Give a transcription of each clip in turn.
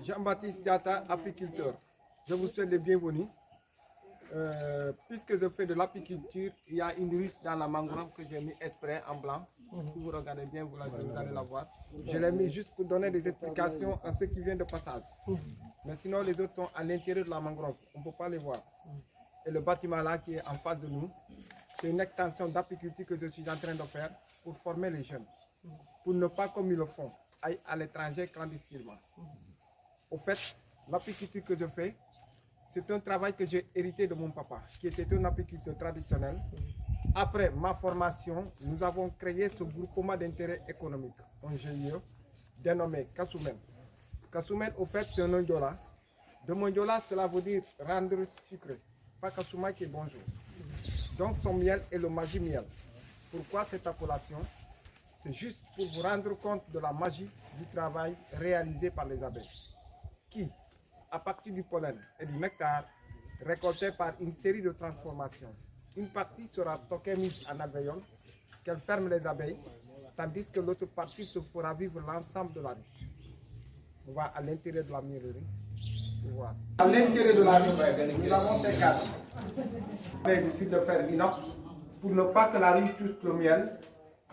Jean-Baptiste Diatta, apiculteur. Je vous souhaite les bienvenus. Puisque je fais de l'apiculture, il y a une ruche dans la mangrove que j'ai mis exprès en blanc. Si vous regardez bien, vous allez la voir. Je l'ai mis juste pour donner des explications à ceux qui viennent de passage. Mais sinon, les autres sont à l'intérieur de la mangrove. On ne peut pas les voir. Et le bâtiment là qui est en face de nous, c'est une extension d'apiculture que je suis en train de faire pour former les jeunes. Pour ne pas, comme ils le font, aller à l'étranger clandestinement. Au fait, l'apiculture que je fais, c'est un travail que j'ai hérité de mon papa, qui était un apiculteur traditionnel. Après ma formation, nous avons créé ce groupement d'intérêt économique, un GIE, dénommé Kasoumen. Kasoumen, au fait, c'est un Ndiola. De Ndiola, cela veut dire rendre sucré. Pas Kasouma qui est bonjour. Donc son miel est le magie miel. Pourquoi cette appellation? C'est juste pour vous rendre compte de la magie du travail réalisé par les abeilles, qui, à partir du pollen et du nectar, récoltés par une série de transformations, une partie sera stockée mise en alvéole, qu'elle ferme les abeilles, tandis que l'autre partie se fera vivre l'ensemble de la ruche. On va à l'intérieur de la miellerie. Voilà. À l'intérieur de la ruche, nous avons ces cadres avec du fil de fer inox pour ne pas que la ruche touche le miel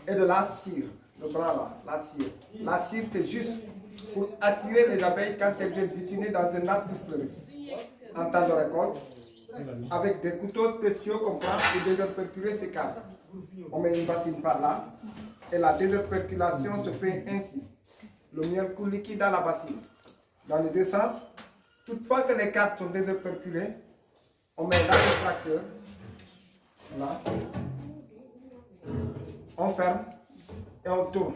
et de la cire, le blanc là, la cire. La cire, c'est juste pour attirer les abeilles quand elles viennent butiner dans un arbre qui fleurisse. En temps de récolte, avec des couteaux spéciaux qu'on prend pour déserperculer ces cadres. On met une bassine par là et la déserperculation se fait ainsi. Le miel coule liquide dans la bassine. Dans les deux sens, toutefois que les cadres sont déserperculés, on met dans le tracteur. Là. On ferme et on tourne.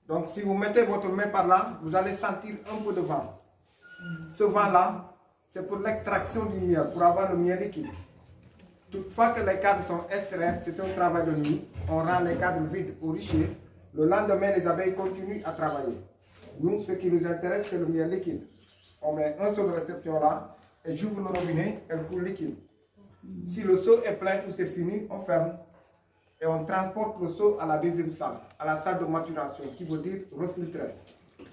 Donc si vous mettez votre main par là, vous allez sentir un peu de vent. Ce vent-là, c'est pour l'extraction du miel, pour avoir le miel liquide. Toutefois que les cadres sont extraits, c'est un travail de nuit. On rend les cadres vides au richier. Le lendemain, les abeilles continuent à travailler. Nous, ce qui nous intéresse, c'est le miel liquide. On met un seau de réception là, et j'ouvre le robinet, elle coule liquide. Si le seau est plein ou c'est fini, on ferme. Et on transporte le seau à la deuxième salle, à la salle de maturation, qui veut dire refiltrer.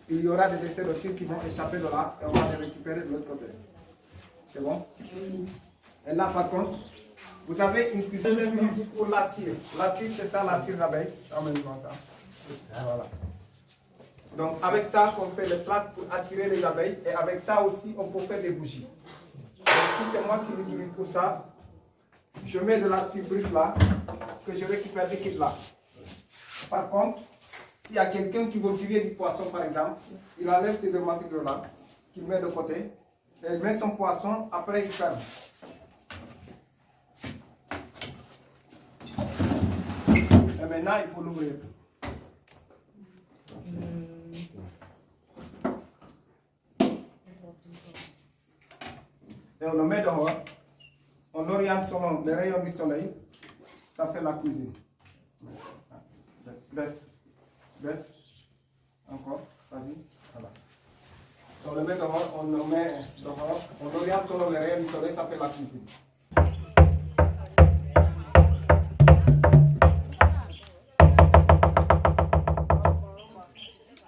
Il y aura des déchets de fil qui vont échapper de là et on va les récupérer de l'autre côté. C'est bon? Et là, par contre, vous avez une cuisine pour la cire. La cire, c'est ça, la cire d'abeille. Voilà. Donc, avec ça, on fait les plaques pour attirer les abeilles. Et avec ça aussi, on peut faire des bougies. Donc, si c'est moi qui l'utilise pour ça, je mets de la cire brute là, que je récupère liquide là. Par contre, s'il y a quelqu'un qui veut tirer du poisson par exemple, il enlève ces deux matériaux là, qu'il met de côté, et il met son poisson, après il ferme. Et maintenant il faut l'ouvrir. Et on le met dehors. On oriente selon les rayons du soleil, ça fait la cuisine. Baisse. Encore, vas-y. Voilà. On le met dehors, on le met dehors, on oriente selon les rayons du soleil, ça fait la cuisine.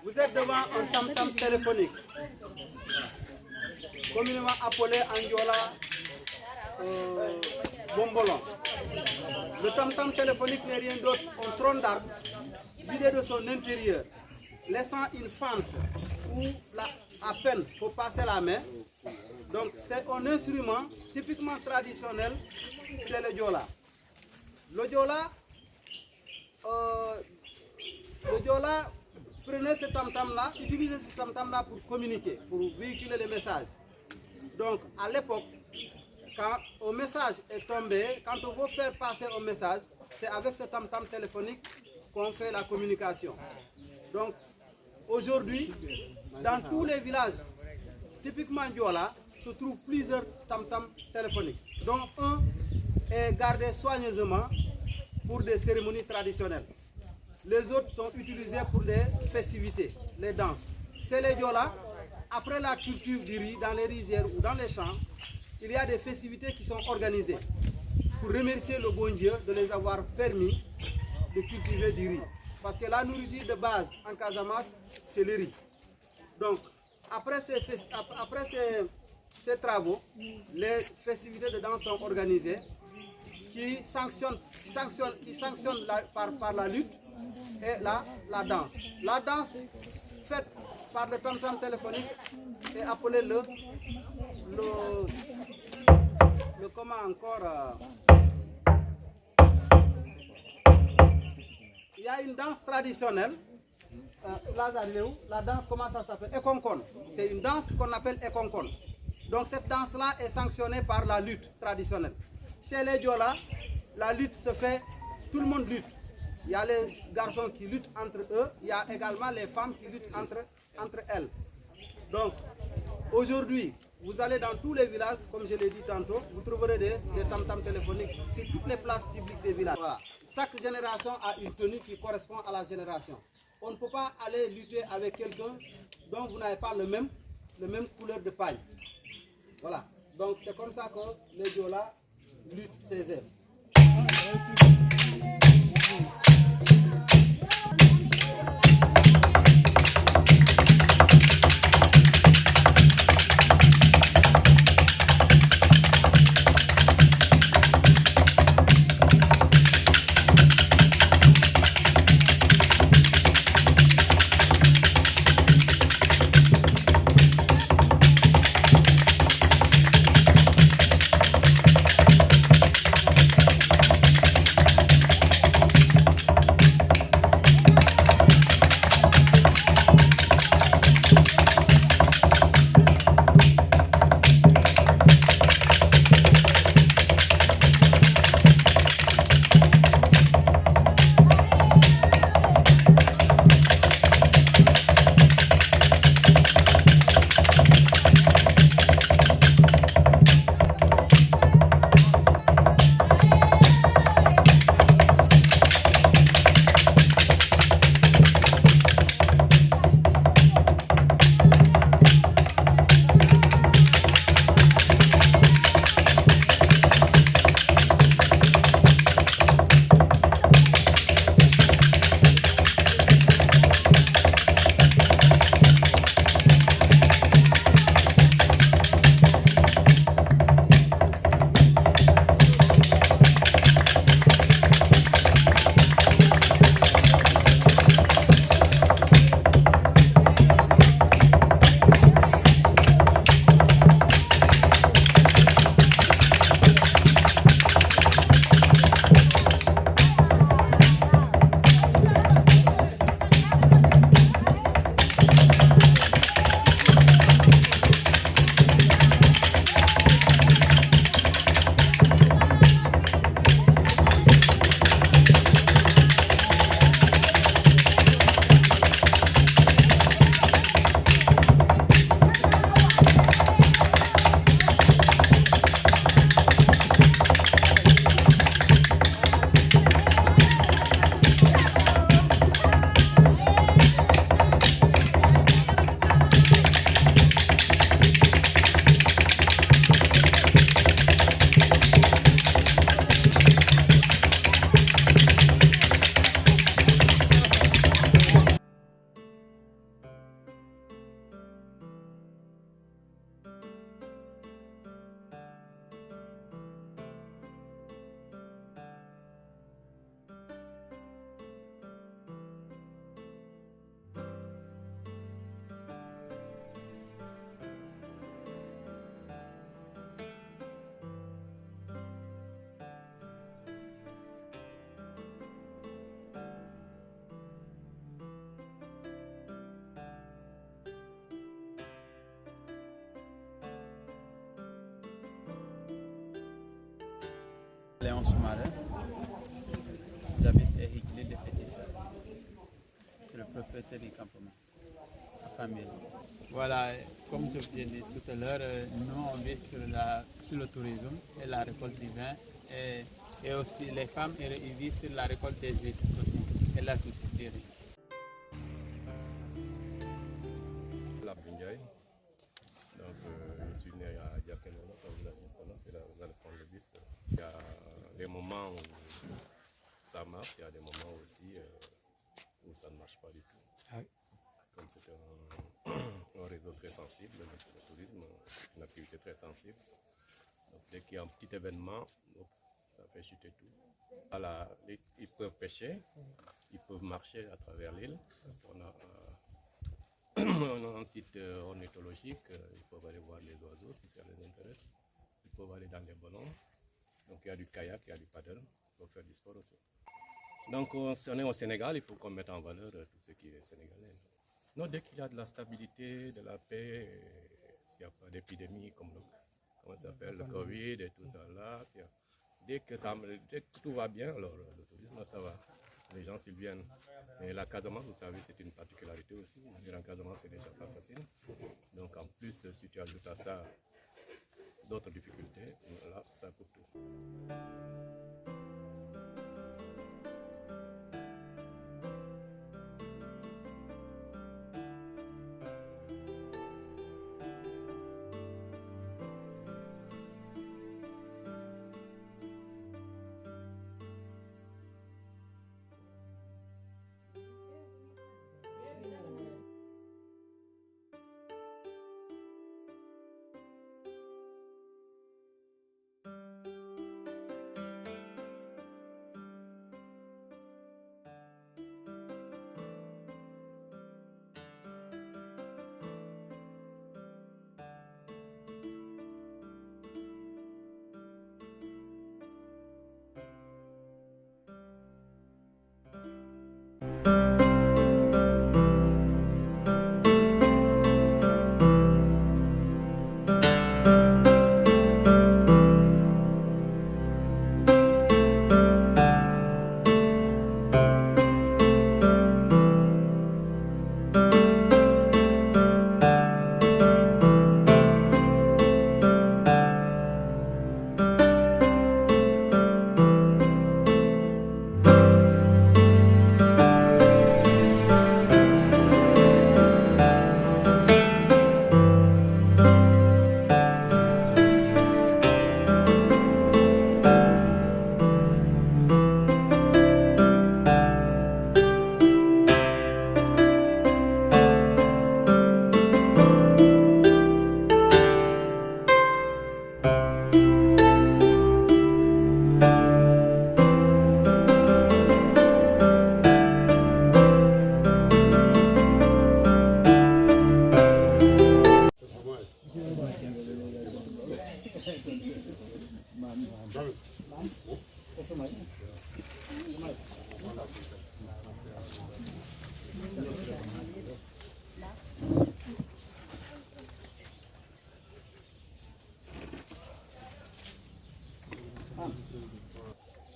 Vous êtes devant un tam-tam téléphonique, communément appelé en Ndiola bombolon. Le tam-tam téléphonique n'est rien d'autre qu'un tronc d'arbre vidé de son intérieur, laissant une fente où à peine faut passer la main. Donc c'est un instrument typiquement traditionnel, c'est le diola. Le diola, prenez ce tam-tam là, utilisez ce tam-tam là pour communiquer, pour véhiculer les messages. Donc à l'époque, quand un message est tombé, quand on veut faire passer un message, c'est avec ce tam-tam téléphonique qu'on fait la communication. Donc aujourd'hui, dans tous les villages, typiquement Ndiola, se trouvent plusieurs tam-tam téléphoniques, dont un est gardé soigneusement pour des cérémonies traditionnelles. Les autres sont utilisés pour les festivités, les danses. C'est les Ndiola après la culture du riz dans les rizières ou dans les champs, il y a des festivités qui sont organisées pour remercier le bon Dieu de les avoir permis de cultiver du riz. Parce que la nourriture de base en Casamance, c'est le riz. Donc, après ces travaux, les festivités de danse sont organisées qui sanctionnent par la lutte et la danse. La danse faite par le tam-tam téléphonique est appelée le comment encore il y a une danse traditionnelle. La danse, comment ça s'appelle? Ekonkon. C'est une danse qu'on appelle Ekonkon. Donc cette danse-là est sanctionnée par la lutte traditionnelle. Chez les Diola, la lutte se fait, tout le monde lutte. Il y a les garçons qui luttent entre eux, il y a également les femmes qui luttent entre elles. Donc aujourd'hui, vous allez dans tous les villages, comme je l'ai dit tantôt, vous trouverez des tam-tams téléphoniques sur toutes les places publiques des villages. Voilà. Chaque génération a une tenue qui correspond à la génération. On ne peut pas aller lutter avec quelqu'un dont vous n'avez pas le même couleur de paille. Voilà. Donc c'est comme ça que les Diola luttent ces œuvres. Léon Soumaré, j'habite à Igli de Péticheur. C'est le propriétaire du campement, la famille. Voilà, comme je vous ai dit tout à l'heure, nous on vit sur le tourisme et la récolte du vin et aussi les femmes ils vivent sur la récolte des huîtres aussi et la culture du riz. La Bindiaï, quel moment, quand vous allez justement, vous allez prendre le bus. Il y a des moments où ça marche, il y a des moments aussi où ça ne marche pas du tout. Ah oui. Comme c'est un réseau très sensible, le tourisme, une activité très sensible. Donc, dès qu'il y a un petit événement, ça fait chuter tout. Voilà, ils peuvent pêcher, ils peuvent marcher à travers l'île, parce qu'on a un site ornithologique, ils peuvent aller voir les oiseaux si ça les intéresse. Ils peuvent aller dans les ballons. Donc il y a du kayak, il y a du paddle, ils peuvent faire du sport aussi. Donc si on est au Sénégal, il faut qu'on mette en valeur tout ce qui est sénégalais. Non, dès qu'il y a de la stabilité, de la paix, s'il n'y a pas d'épidémie comme comment ça s'appelle, le Covid et tout ça là, dès que tout va bien, alors le tourisme ça va. Les gens s'ils viennent. Et la Casamance, vous savez, c'est une particularité aussi. La Casamance, c'est déjà pas facile. Donc en plus, si tu ajoutes à ça d'autres difficultés, là, ça coupe tout.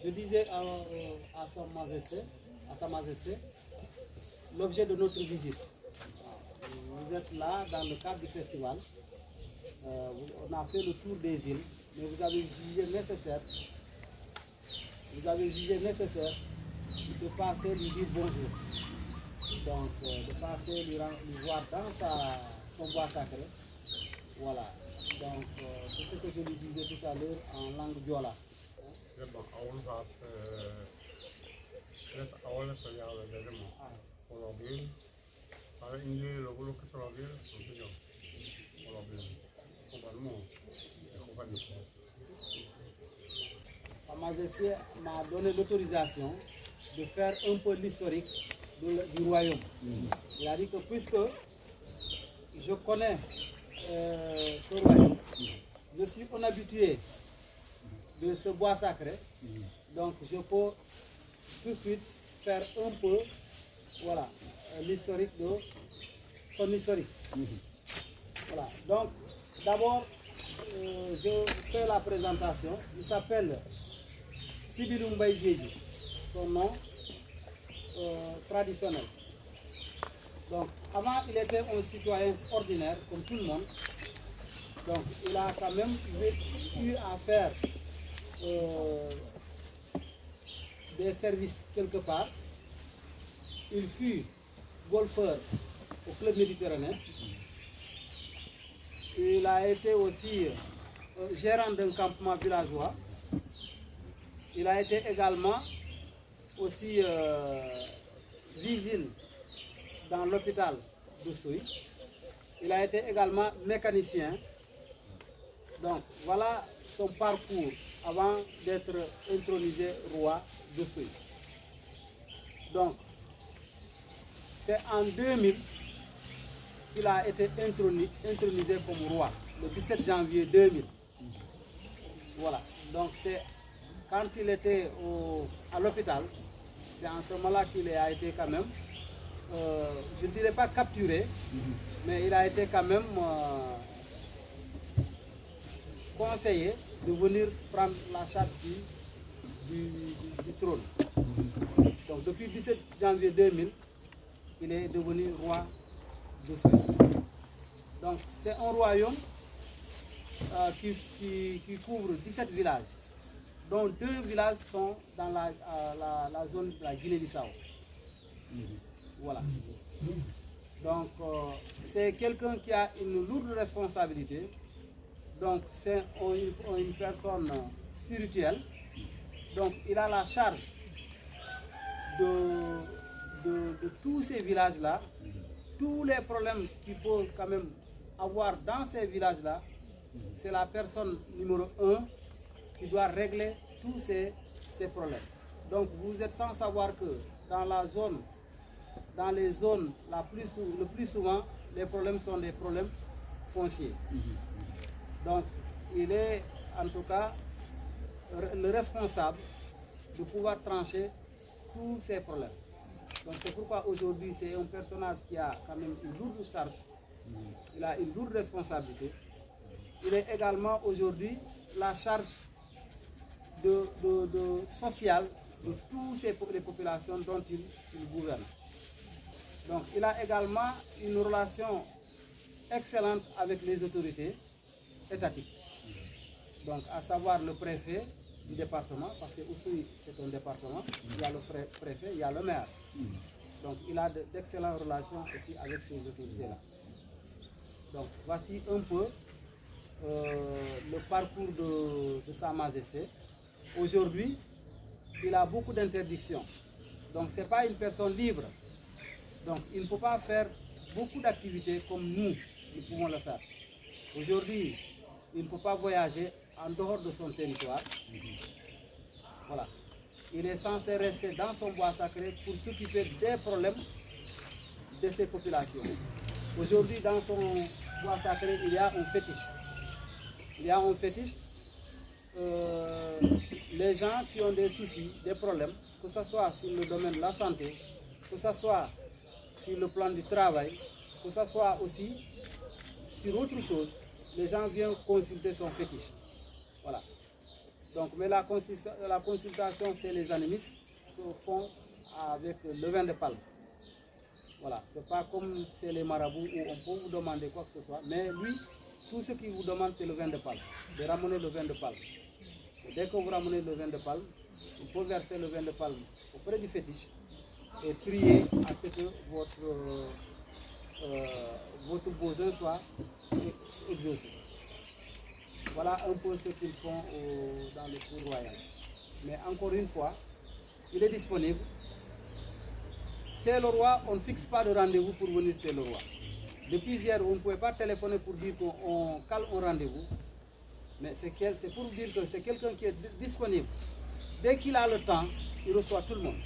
Je disais à Sa Majesté, l'objet de notre visite. Vous êtes là dans le cadre du festival. On a fait le tour des îles, mais vous avez jugé nécessaire de passer lui dire bonjour. Donc, de passer lui voir dans son bois sacré. Voilà. Donc, c'est ce que je lui disais tout à l'heure en langue diola. Sa Majesté m'a donné l'autorisation de faire un peu l'historique du royaume. Il a dit que puisque je connais ce royaume, je suis un habitué de ce bois sacré, donc je peux tout de suite faire un peu l'historique de son historique. Voilà. Donc d'abord je fais la présentation. Il s'appelle Sibilou Mbaye Diédhiou, son nom traditionnel. Donc avant il était un citoyen ordinaire comme tout le monde. Donc il a quand même eu à faire des services quelque part. Il fut golfeur au club méditerranéen. Il a été aussi gérant d'un campement villageois. Il a été également aussi vigile dans l'hôpital d'Oussouye. Il a été également mécanicien. Donc voilà son parcours avant d'être intronisé roi d'Oussouye. Donc c'est en 2000 qu'il a été intronisé comme roi, le 17 janvier 2000. Voilà, donc c'est quand il était à l'hôpital, c'est en ce moment-là qu'il a été quand même, je ne dirais pas capturé, mais il a été quand même conseillé de venir prendre la charge du trône. Donc depuis le 17 janvier 2000, il est devenu roi d'Oussouye. Donc c'est un royaume qui couvre 17 villages, dont 2 villages sont dans la zone de la Guinée-Bissau. Voilà. Donc c'est quelqu'un qui a une lourde responsabilité. Donc c'est une personne spirituelle. Donc il a la charge de tous ces villages-là. Tous les problèmes qu'il peut quand même avoir dans ces villages-là, c'est la personne numéro 1 qui doit régler tous ces problèmes. Donc vous êtes sans savoir que dans les zones le plus souvent, les problèmes sont des problèmes fonciers. Donc il est en tout cas le responsable de pouvoir trancher tous ces problèmes. Donc c'est pourquoi aujourd'hui c'est un personnage qui a quand même une lourde charge, il a une lourde responsabilité. Il est également aujourd'hui la charge sociale de toutes les populations dont il gouverne. Donc il a également une relation excellente avec les autorités étatiques. Donc à savoir le préfet du département, parce que Oussouye c'est un département, il y a le préfet, il y a le maire. Donc il a d'excellentes relations aussi avec ces autorités-là. Donc voici un peu le parcours de Sa Majesté. Aujourd'hui, il a beaucoup d'interdictions. Donc ce n'est pas une personne libre. Donc il ne peut pas faire beaucoup d'activités comme nous pouvons le faire. Aujourd'hui, il ne peut pas voyager en dehors de son territoire. Voilà. Il est censé rester dans son bois sacré pour s'occuper des problèmes de ces populations. Aujourd'hui, dans son bois sacré, il y a un fétiche. Il y a un fétiche. Les gens qui ont des soucis, des problèmes, que ce soit sur le domaine de la santé, que ce soit sur le plan du travail, que ce soit aussi sur autre chose, les gens viennent consulter son fétiche. Voilà. Donc, mais la consultation, c'est les animistes, se font avec le vin de palme. Voilà, c'est pas comme c'est les marabouts où on peut vous demander quoi que ce soit, mais lui, tout ce qu'il vous demande, c'est le vin de palme, de ramener le vin de palme. Et dès que vous ramenez le vin de palme, il faut verser le vin de palme auprès du fétiche et prier à ce que votre besoin soit exaucé. Voilà un peu ce qu'ils font dans le cours royal. Mais encore une fois, il est disponible. C'est le roi, on ne fixe pas de rendez-vous pour venir chez le roi. Depuis hier, on ne pouvait pas téléphoner pour dire qu'on cale un rendez-vous. Mais c'est pour dire que c'est quelqu'un qui est disponible. Dès qu'il a le temps, il reçoit tout le monde.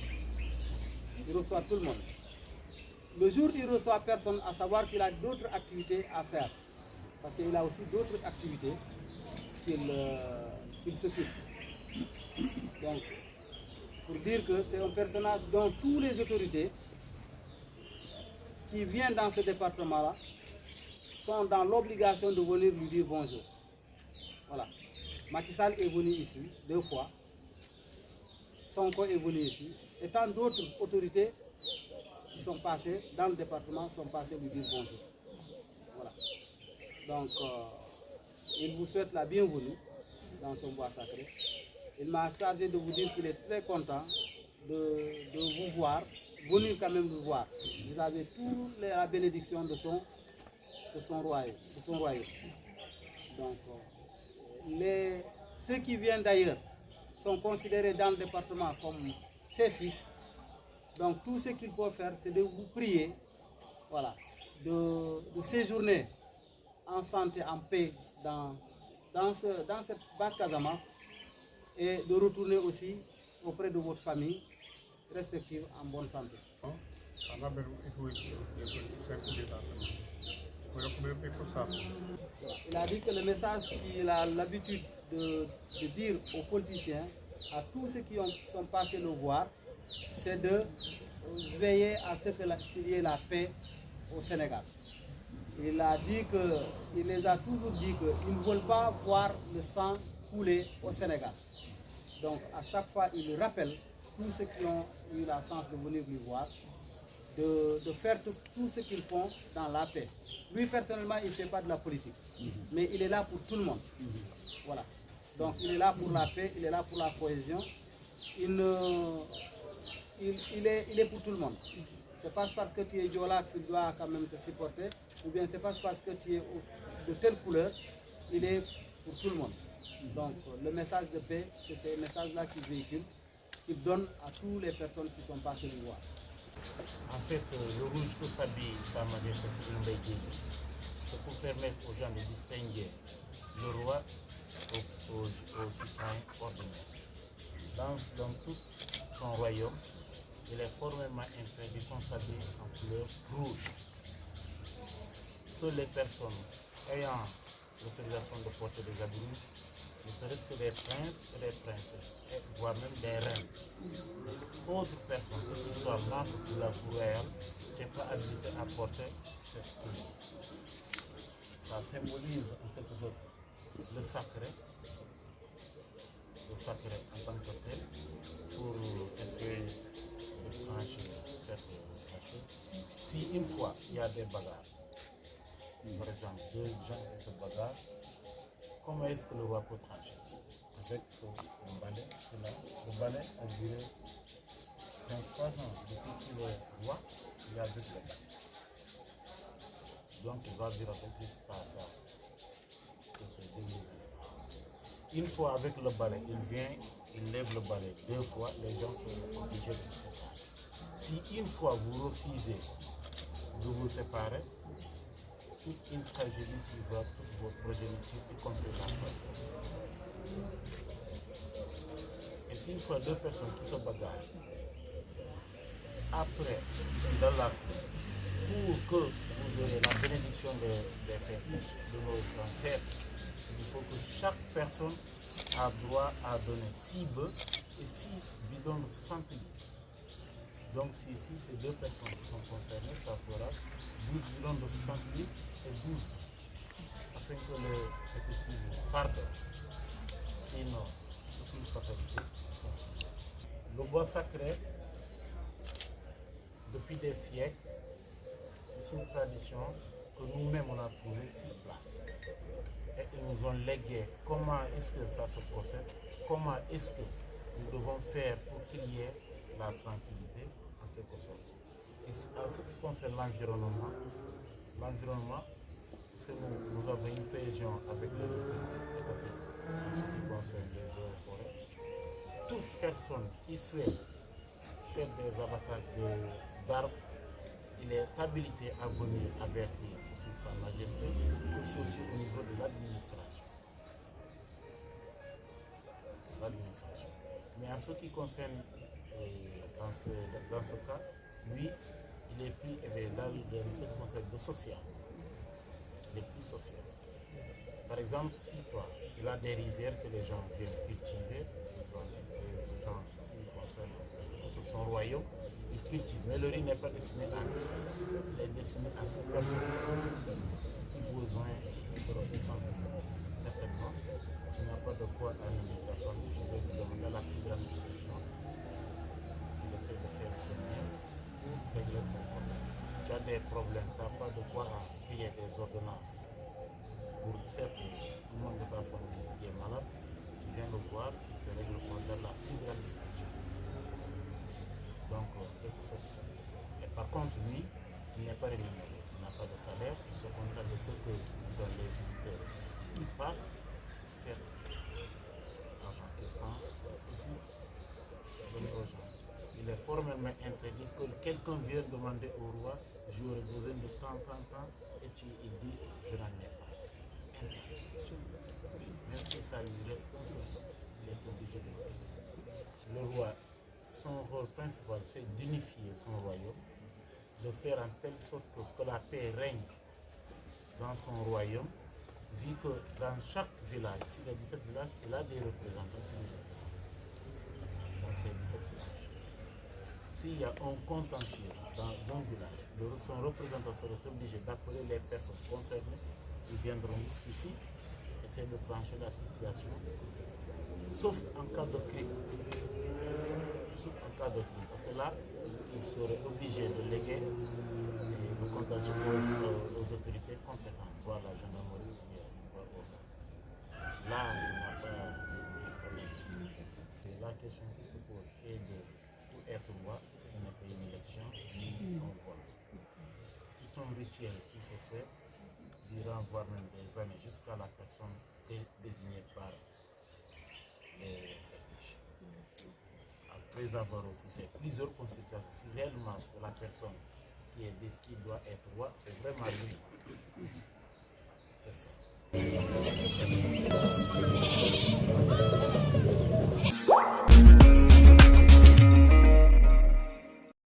Il reçoit tout le monde. Le jour où il ne reçoit personne, à savoir qu'il a d'autres activités à faire. Parce qu'il a aussi d'autres activités qu'il s'occupe. Donc, pour dire que c'est un personnage dont toutes les autorités qui viennent dans ce département-là sont dans l'obligation de venir lui dire bonjour. Voilà. Macky Sall est venu ici 2 fois. Sonko est venu ici. Et tant d'autres autorités qui sont passées dans le département sont passées lui dire bonjour. Voilà. Donc, il vous souhaite la bienvenue dans son bois sacré. Il m'a chargé de vous dire qu'il est très content de vous voir, venir quand même vous voir. Vous avez toute la bénédiction de son royaume. Donc, ceux qui viennent d'ailleurs sont considérés dans le département comme ses fils. Donc tout ce qu'il faut faire, c'est de vous prier, voilà, de séjourner en santé, en paix dans cette basse Casamance et de retourner aussi auprès de votre famille respective en bonne santé. Il a dit que le message qu'il a l'habitude de dire aux politiciens, à tous ceux qui sont passés le voir, c'est de veiller à ce qu'il y ait la paix au Sénégal. Il les a toujours dit qu'ils ne veulent pas voir le sang couler au Sénégal. Donc à chaque fois, il rappelle tous ceux qui ont eu la chance de venir lui voir, de faire tout ce qu'ils font dans la paix. Lui, personnellement, il ne fait pas de la politique, mais il est là pour tout le monde. Voilà. Donc, il est là pour la paix, il est là pour la cohésion. Il est pour tout le monde. C'est pas parce que tu es Diola qu'il doit quand même te supporter, ou bien c'est pas parce que tu es de telle couleur, il est pour tout le monde. Donc, le message de paix, c'est ce message-là qu'il véhicule, qu'il donne à toutes les personnes qui sont passées le voir. En fait, le rouge que s'habille Sa Majesté Serigne Mbaye Dièye, c'est pour permettre aux gens de distinguer le roi aux citoyens ordinaires. Dans tout son royaume, il est formellement interdit qu'on s'habille en couleur rouge. Seules les personnes ayant l'autorisation de porter des habits, ne serait-ce que des princes et des princesses, voire même des reines. Autres personnes, qui soient membres de la cour royale, ne sont pas habilitées à porter cette couleur. Ça symbolise en quelque sorte le sacré en tant que tel, pour essayer de trancher cette chose. Si une fois il y a des bagarres, par exemple deux gens qui se bagarrent, comment est-ce que le roi peut trancher? Avec son balai, le balai a duré 23 ans depuis qu'il est roi, il est avec le balai. Donc il va vivre avec jusqu'à ça, jusqu'à ces derniers instants. Une fois avec le balai, il vient, il lève le balai. Deux fois, les gens sont obligés de se séparer. Si une fois vous refusez de vous séparer, toute une tragédie suivra toute votre progéniture, y compris l'enfant. Et si une fois deux personnes qui se bagarrent, après, ici dans la cour, pour que vous ayez la bénédiction des fétiches de nos ancêtres, il faut que chaque personne a droit à donner 6 bœufs et 6 bidons de 60 litres. Donc si ces deux personnes qui sont concernées, ça fera 12 bidons de 60 litres et 12 bœufs, afin que les fétiches pardonnent. Sinon, c'est une fatalité essentielle. Le bois sacré, depuis des siècles, c'est une tradition que nous-mêmes on a trouvée sur place. Et ils nous ont légué comment est-ce que ça se procède, comment est-ce que nous devons faire pour qu'il y ait la tranquillité en quelque sorte. Et en ce qui concerne l'environnement, parce que nous avons une cohésion avec les autorités étatiques en ce qui concerne les eaux et forêts. Toute personne qui souhaite faire des abattages d'arbres, il est habilité à venir avertir aussi Sa Majesté, aussi au niveau de l'administration. Mais en ce qui concerne, dans ce cas, lui, il est plus éveillé dans ce qui concerne le social. Il est plus social. Par exemple, si toi, il a des rizières que les gens viennent cultiver, les gens qui concernent son royaume, ils cultivent, mais le riz n'est pas destiné à lui, il est destiné à toute personne qui a besoin de se représenter. Certainement, tu n'as pas de quoi animer ta famille, je vais vous demander la plus grande discrétion. Il essaie de faire son mieux pour régler ton problème. Tu as des problèmes, tu n'as pas de quoi payer des ordonnances. Pour certes, tout le monde de ta famille qui est malade, tu viens le voir, il te règle le problème la plus grande discrétion. Donc, quelque chose de ça. Et par contre, lui, il n'est pas rémunéré, il n'a pas de salaire, il se contente de ce que dans les visiteurs qui passent, certes, l'argent qu'il prend aussi donner aux gens. Il est formellement interdit que quelqu'un vienne demander au roi, j'aurais besoin de tant, et il dit, je n'en ai pas. Même si ça lui reste un seul souffle, il est obligé de le faire. Le roi, son rôle principal, c'est d'unifier son royaume, de faire en telle sorte que la paix règne dans son royaume, vu que dans chaque village, sur les 17 villages, il a des représentants. Dans ces 17 villages. S'il y a un contentieux dans un village, son représentant sera obligé d'appeler les personnes concernées, ils viendront jusqu'ici, essayer de trancher la situation, sauf en cas de crime. Sauf en cas de crime, parce que là, il serait obligé de léguer le contentieux aux autorités compétentes, voire la gendarmerie ou bien autre. Là, il n'y a pas de problème. La question qui se pose est de, pour être roi, ce n'est pas une élection ni un vote. Tout un rituel qui se fait durant voire même des années jusqu'à la personne désignée par les fétiches. Après avoir aussi fait plusieurs consultations, si réellement c'est la personne qui doit être roi, c'est vraiment lui.